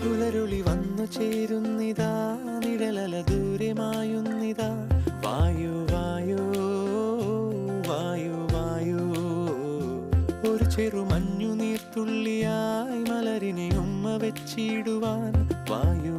പുലരുളി വന്നു ചേരുന്നിതാ, നിഴലല ദൂരെ മായുന്നിതാ. വായു വായു വായു വായു, ഒരു ചെറു മഞ്ഞു നീർത്തുള്ളിയായി മലരിനെ ഉമ്മ വെച്ചിടുവാൻ. വായു